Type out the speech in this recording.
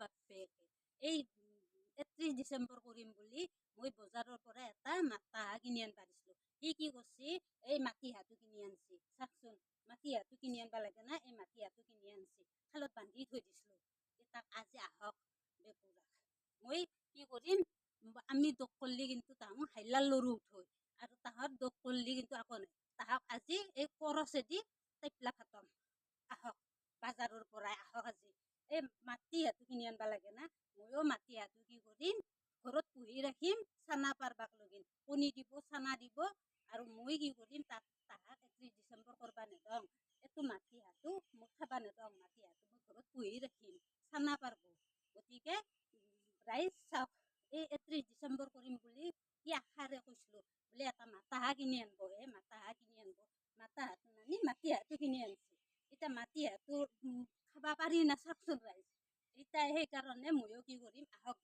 বাপেকে এই 31 ডিচেম্বৰ কৰিম বুলি মই বজাৰৰ পৰা এটা মাতা হাঁহ কিনি আনবা দিছিলো সি কি কৰছি এই মাটি হাঁহটো কিনি আনছি চাকচোন মাটি হাঁহটো কিনি আনবা লাগে না এই মাটি হাঁহটো কিনি আনছি খালত বান্ধি থৈ দিছিলো তাক আজি আহক বেপুৰা মই কি কৰিম আমি দোক করলি কিন্তু তাহোঁ হাইলার লড়ু উঠই আর তাহার দোক করলি কিন্তু আকো নাই তাহাক আজি এই করসেদি টাইপলা খাতম আহক বাজাৰৰ পৰা আহক আজি এই মাটি হাঁহটো কিনি আনবা লাগে না ময়ো মাটি হাঁহটো কি কৰিম ঘৰত পুহি ৰাখিম চানা পাৰবাক লগিন কণী দিব চানা দিব আৰু মই কি কৰিম তাহাক 31 ডিচেম্বৰ কৰবা নেদং এইটো মাটি হাঁহটো মই খাবা নেদং মাটি হাঁহটো মই ঘৰত পুহি ৰাখিম চানা পাৰব গতিকে ৰাইজ চাওক এই 31 ডিচেম্বৰ কৰিম বুলি কি আশাৰে কৈছিলো বোলে এটা মাতা হাঁহ কিনি আনব মাতা হাঁহ কিনি আনব মাতা হাঁহটো নানি মাটি হাঁহটো কিনি আনছি এতিয়া মাটি হাঁহটো খাবা পাৰি না চাওকচোন ৰাইজ এতিয়া সেইকাৰণে ময়ো কি কৰিম আহক